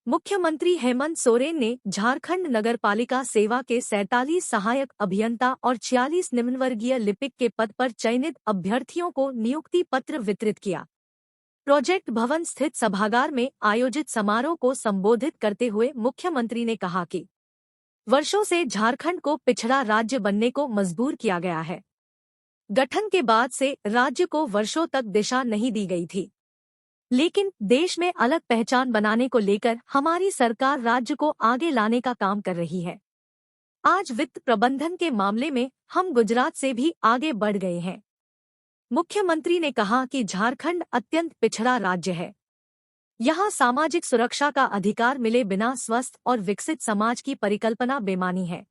मुख्यमंत्री हेमंत सोरेन ने झारखंड नगरपालिका सेवा के 47 सहायक अभियंता और 46 निम्नवर्गीय लिपिक के पद पर चयनित अभ्यर्थियों को नियुक्ति पत्र वितरित किया। प्रोजेक्ट भवन स्थित सभागार में आयोजित समारोह को संबोधित करते हुए मुख्यमंत्री ने कहा कि वर्षों से झारखंड को पिछड़ा राज्य बनने को मजबूर किया गया है। गठन के बाद से राज्य को वर्षों तक दिशा नहीं दी गई थी, लेकिन देश में अलग पहचान बनाने को लेकर हमारी सरकार राज्य को आगे लाने का काम कर रही है। आज वित्त प्रबंधन के मामले में हम गुजरात से भी आगे बढ़ गए हैं। मुख्यमंत्री ने कहा कि झारखंड अत्यंत पिछड़ा राज्य है। यहाँ सामाजिक सुरक्षा का अधिकार मिले बिना स्वस्थ और विकसित समाज की परिकल्पना बेमानी है।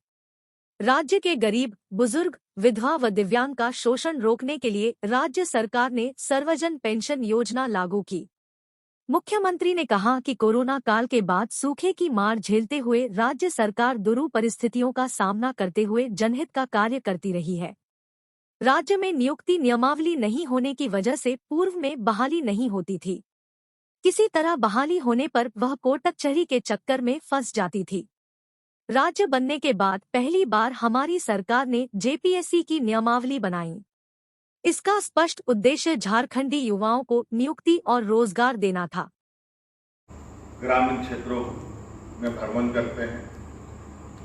राज्य के गरीब, बुजुर्ग, विधवा व दिव्यांग का शोषण रोकने के लिए राज्य सरकार ने सर्वजन पेंशन योजना लागू की। मुख्यमंत्री ने कहा कि कोरोना काल के बाद सूखे की मार झेलते हुए राज्य सरकार दुरूह परिस्थितियों का सामना करते हुए जनहित का कार्य करती रही है। राज्य में नियुक्ति नियमावली नहीं होने की वजह से पूर्व में बहाली नहीं होती थी। किसी तरह बहाली होने पर वह कोर्ट कचहरी के चक्कर में फंस जाती थी। राज्य बनने के बाद पहली बार हमारी सरकार ने जेपीएससी की नियमावली बनाई। इसका स्पष्ट उद्देश्य झारखंडी युवाओं को नियुक्ति और रोजगार देना था। ग्रामीण क्षेत्रों में भ्रमण करते हैं,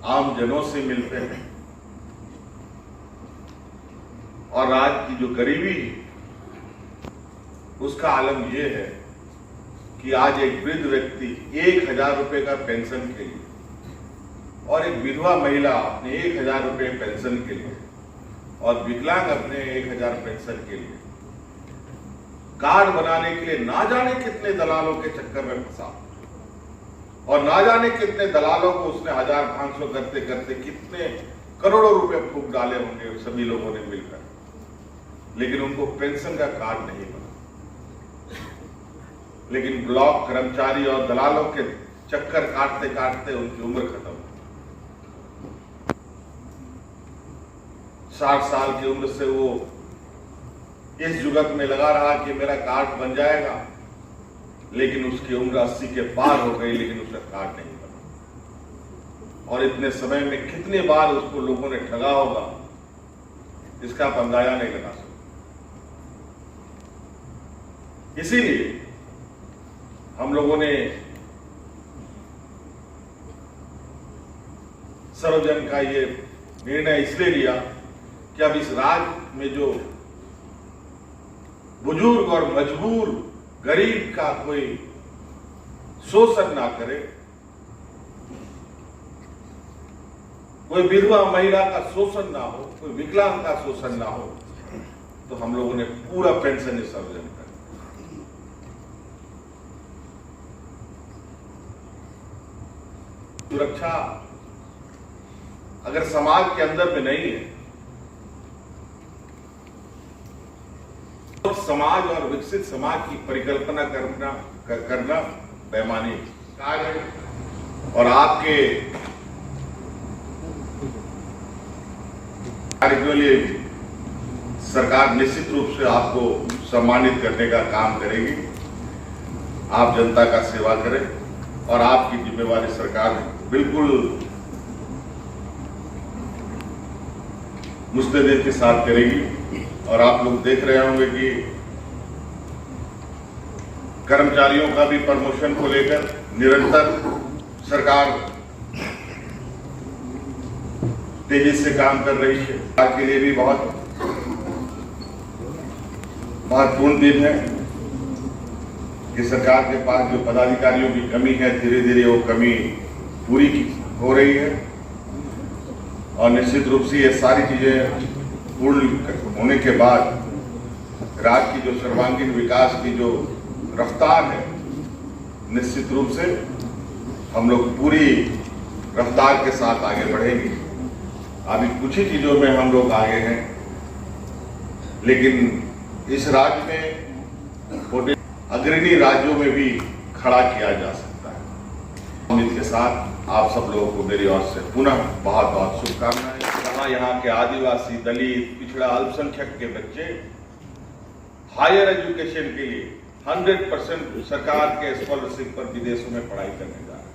आम जनों से मिलते हैं और आज की जो गरीबी है उसका आलम यह है कि आज एक वृद्ध व्यक्ति 1000 रुपये का पेंशन के लिए और एक विधवा महिला अपने 1000 रुपये पेंशन के लिए और विकलांग अपने 1000 पेंशन के लिए कार्ड बनाने के लिए ना जाने कितने दलालों के चक्कर में फंसा और ना जाने कितने दलालों को उसने 1500 करते करते कितने करोड़ों रुपए फूंक डाले होंगे सभी लोगों ने मिलकर, लेकिन उनको पेंशन का कार्ड नहीं बना। लेकिन ब्लॉक कर्मचारी और दलालों के चक्कर काटते काटते उनकी उम्र खत्म। 60 साल की उम्र से वो इस जुगत में लगा रहा कि मेरा कार्ड बन जाएगा, लेकिन उसकी उम्र 80 के पार हो गई, लेकिन उसका कार्ड नहीं बना। और इतने समय में कितनी बार उसको लोगों ने ठगा होगा, इसका आप अंदाजा नहीं लगा सकते। इसीलिए हम लोगों ने सर्वजन का ये निर्णय इसलिए लिया कि अब इस राज्य में जो बुजुर्ग और मजबूर गरीब का कोई शोषण ना करे, कोई विधवा महिला का शोषण ना हो, कोई विकलांग का शोषण ना हो, तो हम लोगों ने पूरा पेंशन सर्वजन कर। सुरक्षा अगर समाज के अंदर में नहीं है तो समाज और विकसित समाज की परिकल्पना करना बेईमानी है। और आपके कार्य के लिए सरकार निश्चित रूप से आपको सम्मानित करने का काम करेगी। आप जनता का सेवा करें और आपकी जिम्मेवारी सरकार बिल्कुल मुस्तैदी के साथ करेगी। और आप लोग देख रहे होंगे कि कर्मचारियों का भी प्रमोशन को लेकर निरंतर सरकार तेजी से काम कर रही है। आज के लिए भी बहुत महत्वपूर्ण दिन है कि सरकार के पास जो पदाधिकारियों की कमी है, धीरे धीरे वो कमी पूरी हो रही है और निश्चित रूप से ये सारी चीजें पूर्ण होने के बाद राज्य की जो सर्वांगीण विकास की जो रफ्तार है, निश्चित रूप से हम लोग पूरी रफ्तार के साथ आगे बढ़ेंगे। अभी कुछ ही चीजों में हम लोग आगे हैं, लेकिन इस राज्य में अग्रणी राज्यों में भी खड़ा किया जा सकता है। उम्मीद के साथ आप सब लोगों को मेरी ओर से पुनः बहुत बहुत शुभकामनाएं। यहाँ के आदिवासी, दलित, पिछड़ा, अल्पसंख्यक के बच्चे हायर एजुकेशन के लिए 100% सरकार के स्कॉलरशिप पर विदेशों में पढ़ाई करने जा रहे हैं।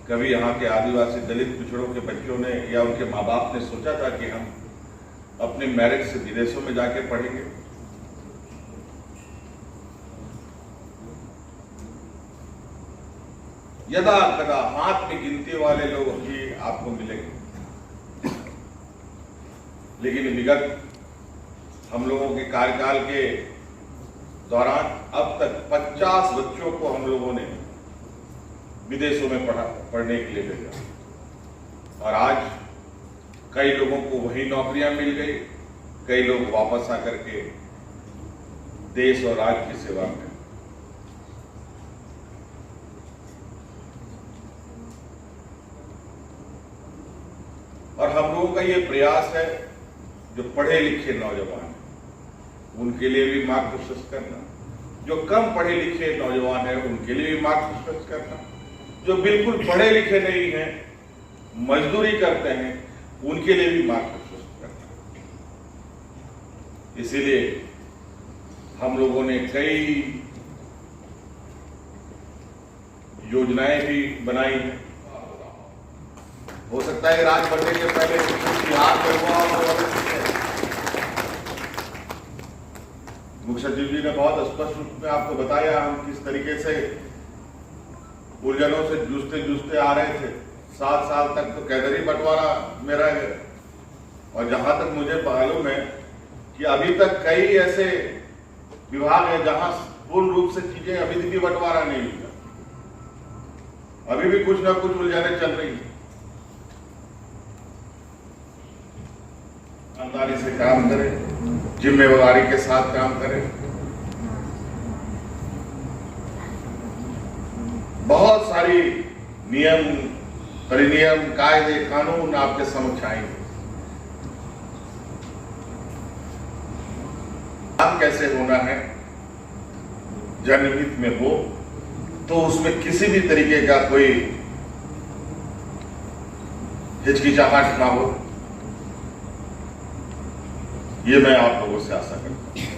कभी यहाँ के आदिवासी दलित पिछड़ों के बच्चों ने या उनके माँ बाप ने सोचा था कि हम अपने मेरिट से विदेशों में जाके पढ़ेंगे? यदा कदा हाथ में गिनती वाले लोग ही आपको मिलेंगे, लेकिन विगत हम लोगों के कार्यकाल के दौरान अब तक 50 बच्चों को हम लोगों ने विदेशों में पढ़ने के लिए भेजा और आज कई लोगों को वही नौकरियां मिल गई, कई लोग वापस आकर के देश और राज्य की सेवा में। और हम लोगों का ये प्रयास है जो पढ़े लिखे नौजवान हैं उनके लिए भी मार्ग प्रशस्त करना, जो कम पढ़े लिखे नौजवान हैं उनके लिए भी मार्ग प्रशस्त करना, जो बिल्कुल पढ़े लिखे नहीं हैं मजदूरी करते हैं उनके लिए भी मार्ग प्रशस्त करना। इसीलिए हम लोगों ने कई योजनाएं भी बनाई हैं। हो सकता है राज बनने के पहले बिहार में हुआ। मुख्य सचिव जी ने बहुत स्पष्ट रूप में आपको बताया हम किस तरीके से उलझनों से जूझते आ रहे थे। 7 साल तक तो कैडरी बंटवारा में रह गए और जहां तक मुझे मालूम है कि अभी तक कई ऐसे विभाग हैं जहां पूर्ण रूप से चीजें अभी भी बंटवारा नहीं हुआ, अभी भी कुछ ना कुछ उलझने चल रही है। ईमानदारी से काम करें, जिम्मेवारी के साथ काम करें। बहुत सारी नियम परिनियम कायदे कानून आपके समक्ष आएंगे। काम कैसे होना है, जनहित में हो तो उसमें किसी भी तरीके का कोई हिचकिचाहट ना हो, ये मैं आप लोगों से आशा करता हूं।